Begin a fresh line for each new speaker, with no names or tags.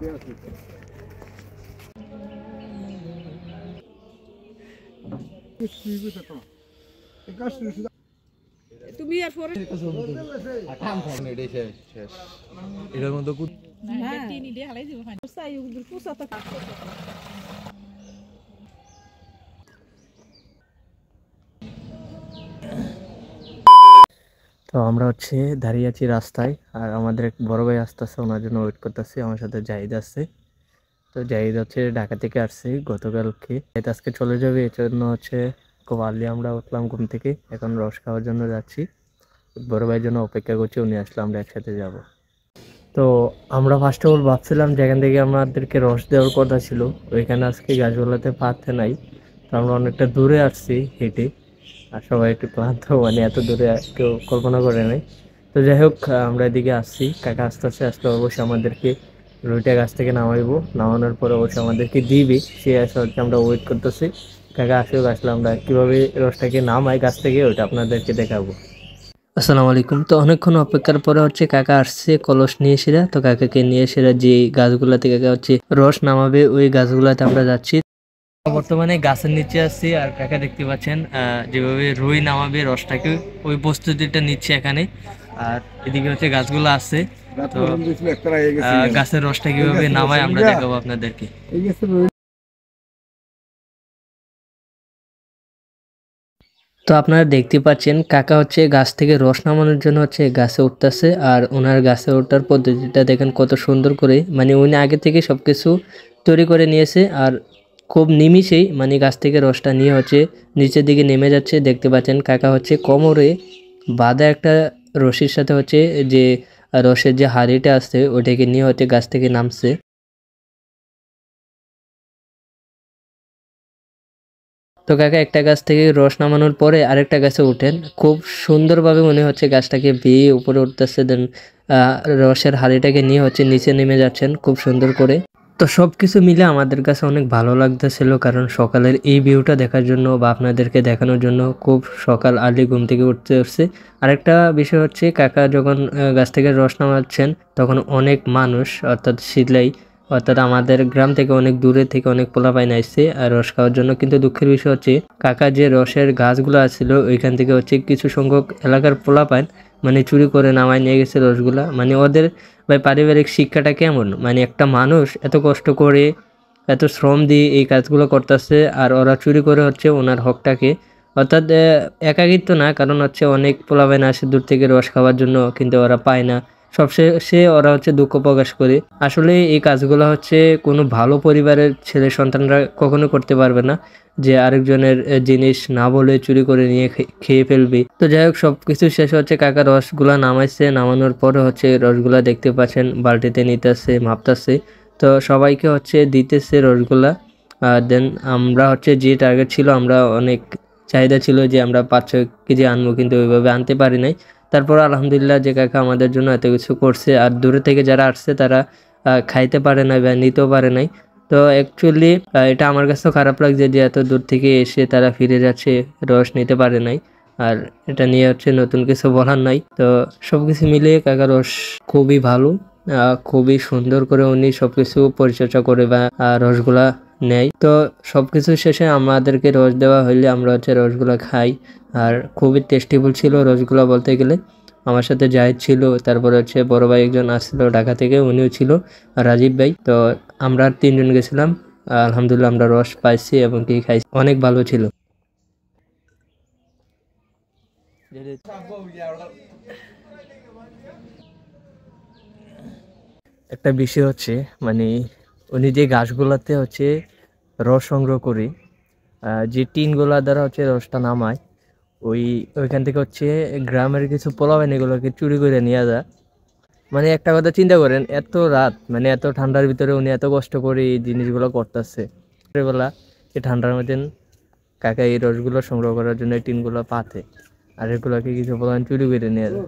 তুমি আর পরে
এটার মধ্যে তো আমরা হচ্ছে দাঁড়িয়ে আছি রাস্তায়, আর আমাদের এক বড় ভাই আসতেছে, ওনার জন্য ওয়েট করতেছি। আমার সাথে জাহিদ আছে। তো জাহিদ হচ্ছে ঢাকা থেকে আসছে গতকালকে, আজকে চলে যাবে। এর জন্য হচ্ছে খুব আর্লি আমরা উঠলাম ঘুম থেকে, এখন রস খাওয়ার জন্য যাচ্ছি। বড় ভাইয়ের জন্য অপেক্ষা করছি, উনি আসলে আমরা একসাথে যাব। তো আমরা ফার্স্ট অফ অল ভাবছিলাম যেখান থেকে আমাদেরকে রস দেওয়ার কথা ছিল ওইখানে আজকে গাছগুলোতে পাতে নাই। তো আমরা অনেকটা দূরে আসছি হেঁটে, আর সবাই একটু ক্লান্ত, মানে এত দূরে কেউ কল্পনা করে নাই। তো যাই হোক, আমরা এদিকে আসছি, কাকা আস্তে আস্তে আসলে অবশ্যই আমাদেরকে রুইটা গাছ থেকে নামাইবো, নামানোর পরে অবশ্যই আমাদেরকে দিবে। সে আসলে হচ্ছে আমরা ওয়েট করতেছি, কাকা আসুক, আসলে আমরা কীভাবে রসটাকে নামাই গাছ থেকে ওইটা আপনাদেরকে দেখাবো। আসসালামু আলাইকুম। তো অনেকক্ষণ অপেক্ষার পরে হচ্ছে কাকা আসছে কলস নিয়ে সেরা। তো কাকাকে নিয়ে সেরা যে গাছগুলাতে কাকা হচ্ছে রস নামাবে ওই গাছগুলাতে আমরা যাচ্ছি। বর্তমানে গাছের নিচে আছি, আর কাকা দেখতে পাচ্ছেন যেভাবে রুই নামাবে রসটাকে ওই প্রস্তুতিটা নিচ্ছে এখানে। আর এদিকে হচ্ছে গাছগুলো আছে, তো গাছের রসটা কিভাবে নামায় আমরা দেখাবো আপনাদেরকে। তো আপনারা দেখতে পাচ্ছেন কাকা হচ্ছে গাছ থেকে রস নামানোর জন্য হচ্ছে গাছে উঠতেছে, আর ওনার গাছে ওঠার পদ্ধতিটা দেখেন কত সুন্দর করে, মানে উনি আগে থেকে সবকিছু তৈরি করে নিয়েছে। আর খুব নিমিষেই মানে গাছ থেকে রসটা নিয়ে হচ্ছে নিচের দিকে নেমে যাচ্ছে। দেখতে পাচ্ছেন কাকা হচ্ছে কোমরে বাঁধা একটা রশির সাথে হচ্ছে যে রসের যে হাঁড়িটা আছে ওটাকে নিয়ে হচ্ছে গাছ থেকে নামছে। তো কাকা একটা গাছ থেকে রস নামানোর পরে আরেকটা গাছে উঠেন, খুব সুন্দরভাবে মনে হচ্ছে গাছটাকে বেয়ে উপরে উঠতেছে, দেন রসের হাঁড়িটাকে নিয়ে হচ্ছে নিচে নেমে যাচ্ছেন খুব সুন্দর করে। তো সব কিছু মিলে আমাদের কাছে অনেক ভালো লাগতেছিল, কারণ সকালের এই ভিউটা দেখার জন্য বা আপনাদেরকে দেখানোর জন্য খুব সকাল আর্লি ঘুম থেকে উঠতে হচ্ছে। আরেকটা বিষয় হচ্ছে কাকা যখন গাছ থেকে রস নামাচ্ছেন তখন অনেক মানুষ, অর্থাৎ সিলাই, অর্থাৎ আমাদের গ্রাম থেকে অনেক দূরে থেকে অনেক পোলাপাইন আসছে আর রস খাওয়ার জন্য। কিন্তু দুঃখের বিষয় হচ্ছে কাকা যে রসের গাছগুলো আছিল ওইখান থেকে হচ্ছে কিছু সংখ্যক এলাকার পোলাপাইন মানে চুরি করে নামায় নিয়ে গেছে রসগুলা। মানে ওদের ভাই পারিবারিক শিক্ষাটা কেমন, মানে একটা মানুষ এত কষ্ট করে এত শ্রম দিয়ে এই কাজগুলো করতেছে, আর ওরা চুরি করে হচ্ছে ওনার হকটাকে, অর্থাৎ একাকিত্ব না, কারণ হচ্ছে অনেক পোলাপাইন আসে দূর থেকে রস খাওয়ার জন্য কিন্তু ওরা পায় না। সবশেষে ওরা হচ্ছে দুঃখ প্রকাশ করে। আসলে এই কাজগুলো হচ্ছে কোনো ভালো পরিবারের ছেলে সন্তানরা কখনো করতে পারবে না, যে আরেকজনের জিনিস না বলে চুরি করে নিয়ে খেয়ে ফেলবে। তো যাই হোক, সবকিছু শেষ হচ্ছে কাকা রসগুলা নামাইছে, নামানোর পরে হচ্ছে রসগুলা দেখতে পাচ্ছেন বালতিতে নিতেছে, মাপতাছে। তো সবাইকে হচ্ছে দিতেছে রসগুলা। দেন আমরা হচ্ছে যে টার্গেট ছিল, আমরা অনেক চাহিদা ছিল যে আমরা 5-6 কেজি আনবো, কিন্তু ওইভাবে আনতে পারি নাই। তারপর আলহামদুলিল্লাহ যে কাকা আমাদের জন্য এত কিছু করছে, আর দূরে থেকে যারা আসছে তারা খাইতে পারে নাই বা নিতেও পারে নাই। তো অ্যাকচুয়ালি এটা আমার কাছেও খারাপ লাগছে যে এত দূর থেকে এসে তারা ফিরে যাচ্ছে, রস নিতে পারে নাই। আর এটা নিয়ে হচ্ছে নতুন কিছু বলার নাই। তো সবকিছু মিলিয়ে কাকা রস খুবই ভালো, খুবই সুন্দর করে উনি সবকিছু পরিচর্যা করে বা রসগুলা নেয়। তো সবকিছু শেষে আমাদেরকে রস দেওয়া হইলে আমরা হচ্ছে রসগুলা খাই, আর খুবই টেস্টিফুল ছিল রসগুলা বলতে গেলে। আমার সাথে জাহিদ ছিল, তারপর হচ্ছে বড় ভাই একজন আসছিল ঢাকা থেকে, উনিও ছিল, রাজীব ভাই। তো আমরা 3 জন গেছিলাম। আলহামদুলিল্লাহ আমরা রস পাইছি এবং কি খাইছি, অনেক ভালো ছিল। একটা বিষয় হচ্ছে মানে উনি যে গাছগুলাতে হচ্ছে রস সংগ্রহ করে যে টিনগুলা দ্বারা হচ্ছে রসটা নামায়, ওইখান থেকে হচ্ছে গ্রামের কিছু পোলাপাইন এগুলোকে চুরি করে নিয়ে যায়। মানে একটা কথা চিন্তা করেন, এত রাত মানে এত ঠান্ডার ভিতরে উনি এত কষ্ট করে এই জিনিসগুলো করতেছে, বেলা এই ঠান্ডার মধ্যে কাকা এই রসগুলো সংগ্রহ করার জন্য এই টিনগুলো পাতে, আর এগুলোকে কিছু পোলাপাইন চুরি করে নিয়ে যায়।